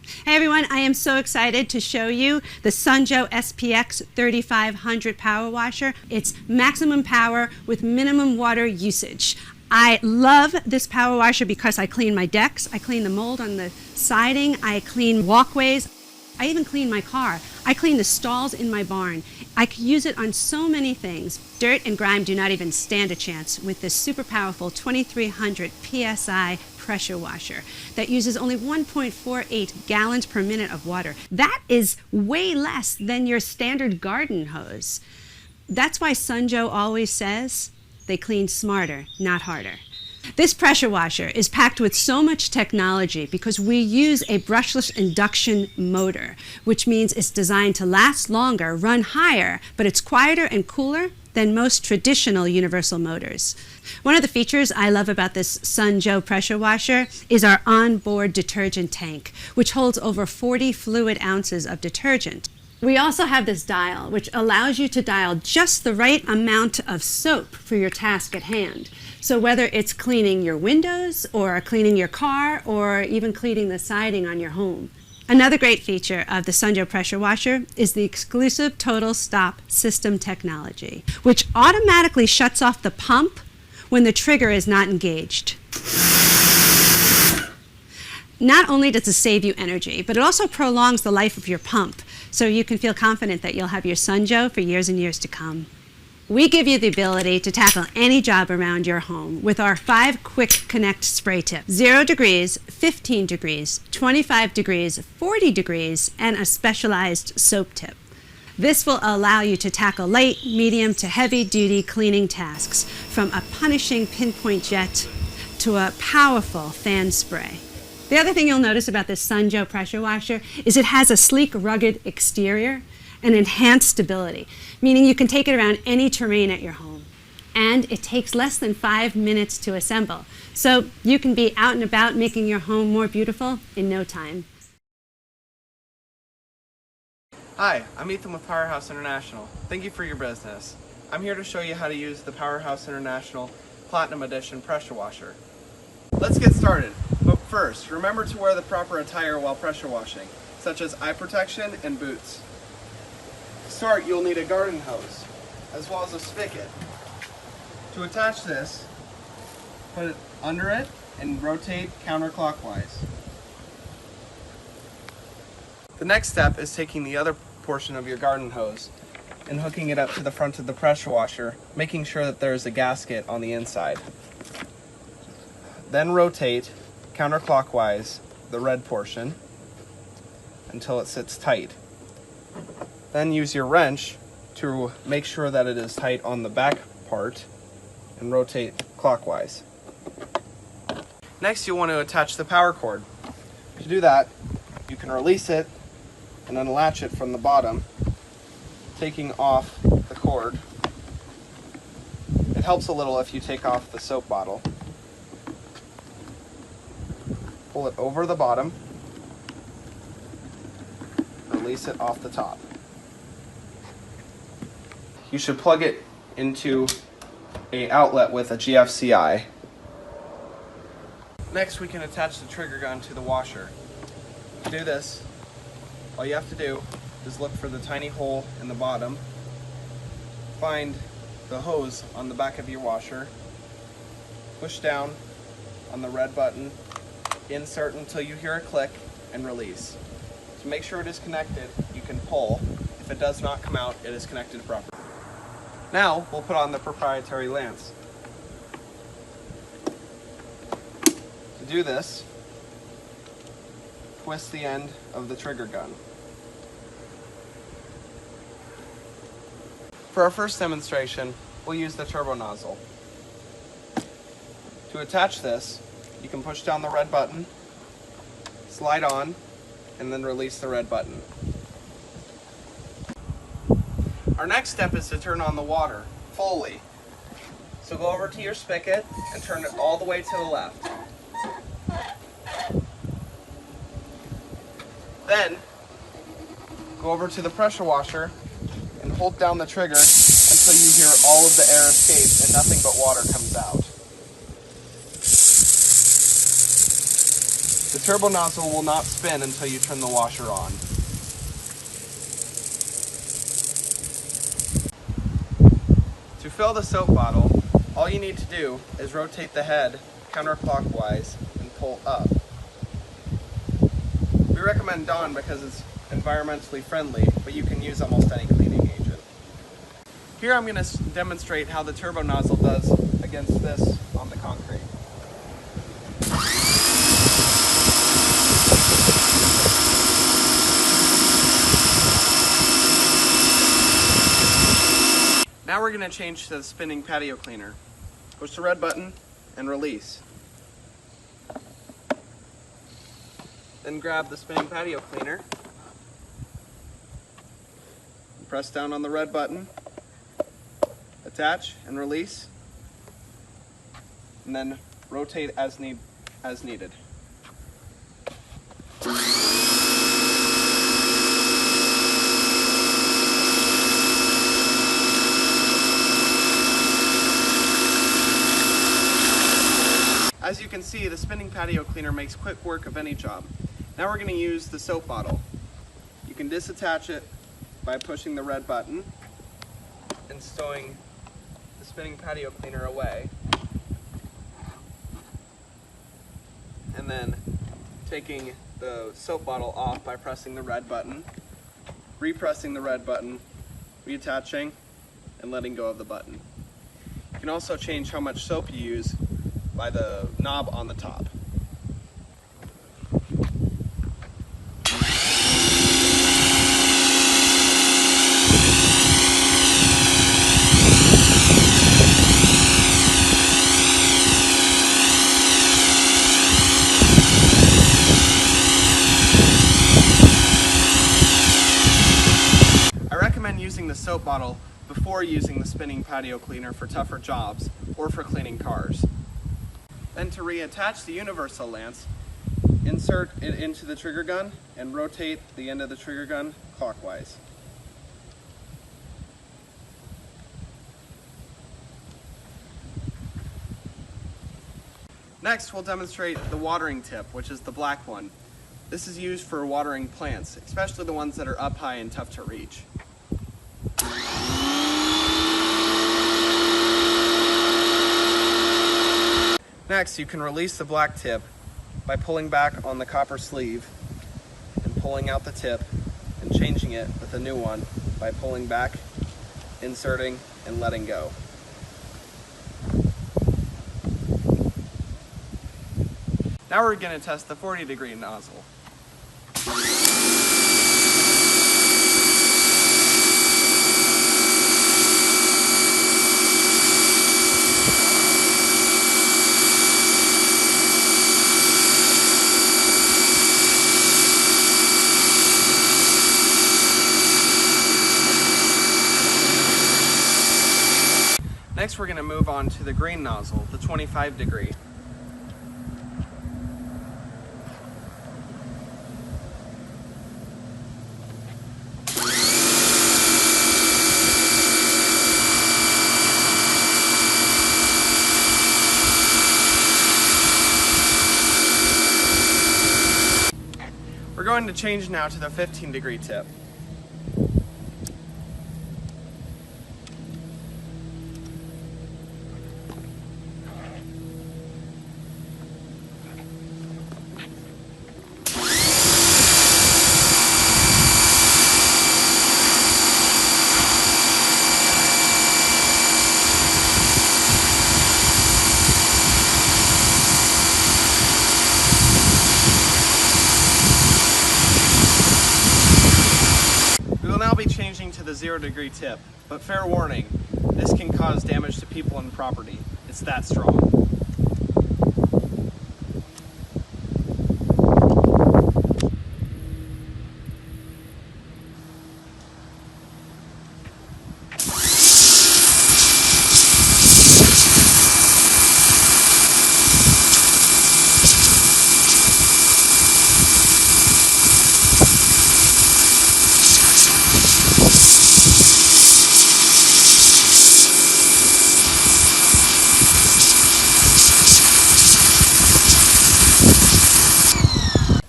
Hey everyone, I am so excited to show you the Joe SPX3500 power washer. It's maximum power with minimum water usage. I love this power washer because I clean my decks, I clean the mold on the siding, I clean walkways, I even clean my car. I clean the stalls in my barn. I can use it on so many things. Dirt and grime do not even stand a chance with this super powerful 2300 PSI pressure washer that uses only 1.48 gallons per minute of water. That is way less than your standard garden hose. That's why Joe always says they clean smarter, not harder. This pressure washer is packed with so much technology because we use a brushless induction motor, which means it's designed to last longer, run higher, but it's quieter and cooler than most traditional universal motors. One of the features I love about this Joe pressure washer is our onboard detergent tank, which holds over 40 fluid ounces of detergent. We also have this dial, which allows you to dial just the right amount of soap for your task at hand. So whether it's cleaning your windows or cleaning your car or even cleaning the siding on your home. Another great feature of the Joe pressure washer is the exclusive total stop system technology, which automatically shuts off the pump when the trigger is not engaged. Not only does it save you energy, but it also prolongs the life of your pump, so you can feel confident that you'll have your Joe for years and years to come. We give you the ability to tackle any job around your home with our 5 quick connect spray tips: 0 degrees, 15 degrees, 25 degrees, 40 degrees, and a specialized soap tip. This will allow you to tackle light, medium to heavy duty cleaning tasks, from a punishing pinpoint jet to a powerful fan spray. The other thing you'll notice about this Joe pressure washer is it has a sleek, rugged exterior and enhanced stability, meaning you can take it around any terrain at your home. And it takes less than 5 minutes to assemble, so you can be out and about making your home more beautiful in no time. Hi, I'm Ethan with Powerhouse International. Thank you for your business. I'm here to show you how to use the Powerhouse International Platinum Edition pressure washer. Let's get started, but first, remember to wear the proper attire while pressure washing, such as eye protection and boots. To start, you'll need a garden hose, as well as a spigot. To attach this, put it under it and rotate counterclockwise. The next step is taking the other portion of your garden hose and hooking it up to the front of the pressure washer, making sure that there is a gasket on the inside. Then rotate counterclockwise the red portion until it sits tight. Then use your wrench to make sure that it is tight on the back part and rotate clockwise. Next, you'll want to attach the power cord. To do that, you can release it and unlatch it from the bottom, taking off the cord. It helps a little if you take off the soap bottle. Pull it over the bottom, release it off the top. You should plug it into an outlet with a GFCI. Next, we can attach the trigger gun to the washer. To do this, all you have to do is look for the tiny hole in the bottom, find the hose on the back of your washer, push down on the red button, insert until you hear a click, and release. To make sure it is connected, you can pull. If it does not come out, it is connected properly. Now, we'll put on the proprietary lance. To do this, twist the end of the trigger gun. For our first demonstration, we'll use the turbo nozzle. To attach this, you can push down the red button, slide on, and then release the red button. Our next step is to turn on the water fully. So go over to your spigot and turn it all the way to the left. Then, go over to the pressure washer and hold down the trigger until you hear all of the air escape and nothing but water comes out. The turbo nozzle will not spin until you turn the washer on. To fill the soap bottle, all you need to do is rotate the head counterclockwise and pull up. We recommend Dawn because it's environmentally friendly, but you can use almost any cleaning agent. Here I'm going to demonstrate how the turbo nozzle does against this on the concrete. Now we're going to change to the spinning patio cleaner. Push the red button and release. Then grab the spinning patio cleaner. Press down on the red button. Attach and release. And then rotate as needed. As you can see, the spinning patio cleaner makes quick work of any job. Now we're going to use the soap bottle. You can disattach it by pushing the red button and stowing the spinning patio cleaner away. And then taking the soap bottle off by pressing the red button, repressing the red button, reattaching, and letting go of the button. You can also change how much soap you use by the knob on the top. I recommend using the soap bottle before using the spinning patio cleaner for tougher jobs or for cleaning cars. Then to reattach the universal lance, insert it into the trigger gun and rotate the end of the trigger gun clockwise. Next, we'll demonstrate the watering tip, which is the black one. This is used for watering plants, especially the ones that are up high and tough to reach. Next, you can release the black tip by pulling back on the copper sleeve and pulling out the tip and changing it with a new one by pulling back, inserting, and letting go. Now we're going to test the 40-degree nozzle. Next, we're going to move on to the green nozzle, the 25-degree. We're going to change now to the 15-degree tip. Now be changing to the 0-degree tip, but fair warning, this can cause damage to people and property. It's that strong.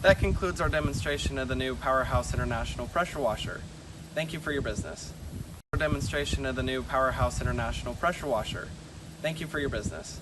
That concludes our demonstration of the new Powerhouse International pressure washer. Thank you for your business. Our demonstration of the new Powerhouse International pressure washer. Thank you for your business.